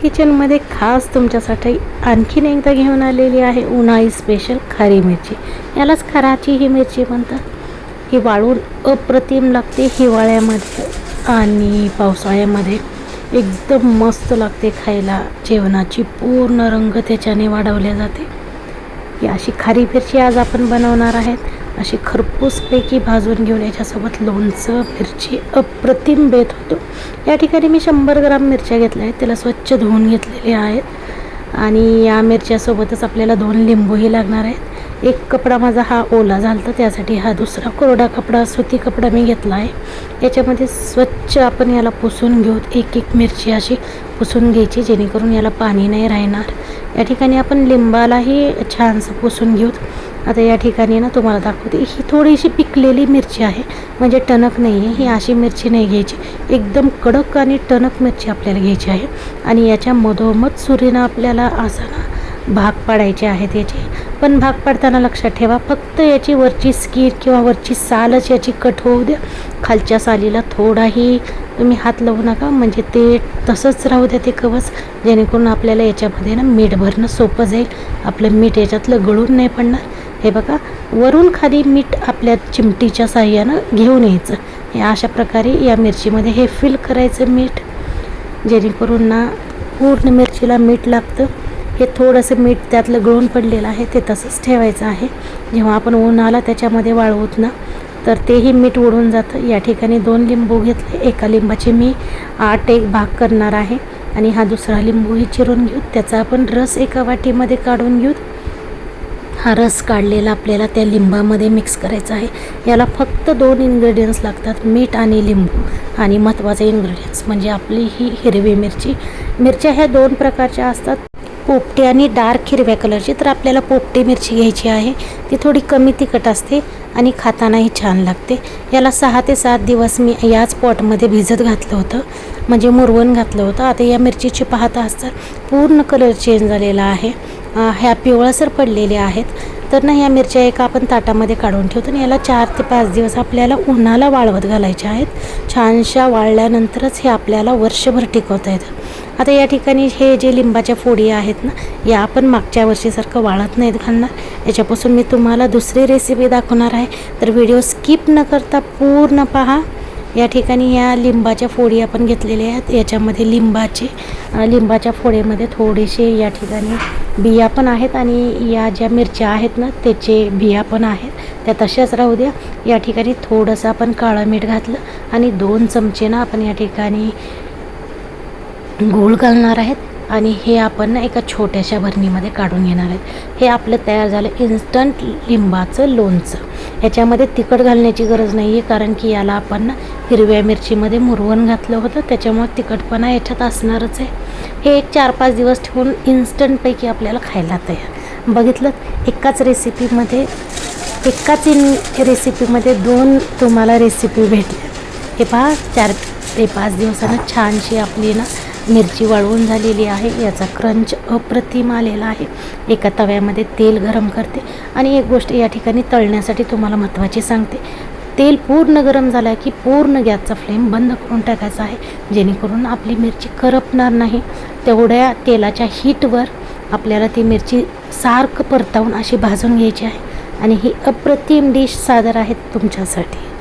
किचनमध्ये खास तुमच्यासाठी आणखीन एकदा घेऊन आलेली आहे उन्हाळी स्पेशल खारी मिरची. यालाच खाराची ही मिरची म्हणतात. ही वाळून अप्रतिम लागते हिवाळ्यामध्ये आणि पावसाळ्यामध्ये एकदम मस्त लागते खायला. जेवणाची पूर्ण रंग त्याच्याने वाढवल्या जाते. ही अशी खारी मिरची आज आपण बनवणार आहेत. अशी खरपूसपैकी भाजून घेऊन याच्यासोबत लोणचं मिरची अप्रतिम बेत होतो. या ठिकाणी मी 100 ग्राम मिरच्या घेतल्या आहेत. त्याला स्वच्छ धुवून घेतलेले आहेत आणि या मिरच्यासोबतच आपल्याला 2 लिंबूही लागणार आहेत. एक कपडा माझा हा ओला झाला तर त्यासाठी हा दुसरा कोरडा कपडा सुती कपडा मी घेतला आहे. याच्यामध्ये स्वच्छ आपण याला पुसून घेऊ. एक एक मिरची अशी पुसून घ्यायची जेणेकरून याला पाणी नाही राहणार. या ठिकाणी आपण लिंबालाही छानसं पुसून घेऊ. आता या ठिकाणी ना तुम्हाला दाखवते, ही थोडीशी पिकलेली मिरची आहे, म्हणजे टणक नाही आहे. ही अशी मिरची नाही घ्यायची, एकदम कडक आणि टणक मिरची आपल्याला घ्यायची आहे. आणि याच्या मधोमध सुरीनं आपल्याला असा ना भाग पाडायचे आहेत याचे. पण भाग पाडताना लक्षात ठेवा, फक्त याची वरची स्किन किंवा वरची सालच याची कट होऊ द्या. खालच्या सालीला थोडाही तुम्ही हात लावू नका, म्हणजे ते तसंच राहू द्या ते कवच, जेणेकरून आपल्याला याच्यामध्ये ना मीठ भरणं सोपं जाईल. आपलं मीठ याच्यातलं गळून नाही पडणार. हे बघा, वरून खाली मीठ आपल्या चिमटीच्या साह्यानं घेऊन यायचं. हे अशा प्रकारे या मिरचीमध्ये हे फिल करायचं मीठ, जेणेकरून ना पूर्ण मिरचीला मीठ लागतं. हे थोडंसं मीठ त्यातलं गळून पडलेलं आहे ते तसंच ठेवायचं आहे. जेव्हा आपण उन्हाला त्याच्यामध्ये वाळवूत ना तर तेही मीठ उडून जातं. या ठिकाणी 2 लिंबू घेतले. एका लिंबाचे मी 8 एक भाग करणार आहे आणि हा दुसरा लिंबूही चिरून घेऊ. त्याचा आपण रस एका वाटीमध्ये काढून घेऊ. हा रस काढलेला आपल्याला त्या लिंबामध्ये मिक्स करायचा आहे. याला फक्त 2 इन्ग्रेडियंट्स लागतात, मीठ आणि लिंबू. आणि महत्त्वाचे इन्ग्रेडियंट्स म्हणजे आपली ही हिरवी मिरची. मिरच्या ह्या 2 प्रकारच्या असतात, पोपटी आणि डार्क हिरव्या कलरची. तर आपल्याला पोपटी मिरची घ्यायची आहे. ती थोडी कमी तिखट असते आणि खातानाही छान लागते. याला 6 ते 7 दिवस मी याच पॉटमध्ये भिजत घातलं होतं, म्हणजे मुरवून घातलं होतं. आता या मिरचीची पाहता असतात पूर्ण कलर चेंज झालेला आहे. ह्या पिवळसर पडलेल्या आहेत. तर ना ह्या मिरच्या एका आपण ताटामध्ये काढून ठेवतो आणि याला 4 ते 5 दिवस आपल्याला उन्हाला वाळवत घालायच्या आहेत. छानशा वाळल्यानंतरच हे आपल्याला वर्षभर टिकवता येतं. आता या ठिकाणी हे जे लिंबाच्या फोडी आहेत ना, या आपण मागच्या वर्षीसारखं वाळत नाहीत घालणार. याच्यापासून मी तुम्हाला दुसरी रेसिपी दाखवणार आहे, तर व्हिडिओ स्किप न करता पूर्ण पहा. या ठिकाणी या लिंबाच्या फोडी आपण घेतलेल्या आहेत. याच्यामध्ये लिंबाच्या फोडीमध्ये थोडेसे या ठिकाणी बिया पण आहेत आणि या ज्या मिरच्या आहेत ना त्याचे बिया पण आहेत, त्या तशाच राहू द्या. या ठिकाणी थोडंसं आपण काळं मीठ घातलं आणि 2 चमचे ना आपण या ठिकाणी गूळ घालणार आहेत आणि हे आपण ना एका छोट्याशा भरणीमध्ये काढून घेणार आहेत. हे आपलं तयार झालं इन्स्टंट लिंबाचं लोणचं. याच्यामध्ये तिखट घालण्याची गरज नाही आहे, कारण की याला आपण ना हिरव्या मिरचीमध्ये मुरवून घातलं होतं, त्याच्यामुळे तिखटपणा याच्यात असणारच आहे. हे एक 4-5 दिवस ठेवून इन्स्टंटपैकी आपल्याला खायला तयार. बघितलं, एकाच रेसिपीमध्ये 2 तुम्हाला रेसिपी भेटल्या. हे पहा, 4 ते 5 दिवसानं छानशी आपली ना मिरची वाळवून झालेली आहे. याचा क्रंच अप्रतिम आलेला आहे. एका तव्यामध्ये तेल गरम करते आणि एक गोष्ट या ठिकाणी तळण्यासाठी तुम्हाला महत्त्वाची सांगते. तेल पूर्ण गरम झाला की पूर्ण गॅसचा फ्लेम बंद करून टाकायचा आहे, जेणेकरून आपली मिरची करपणार नाही. तेवढ्या तेलाच्या हीटवर आपल्याला ती मिरची सारखं परतावून अशी भाजून घ्यायची आहे आणि ही अप्रतिम डिश सादर आहे तुमच्यासाठी.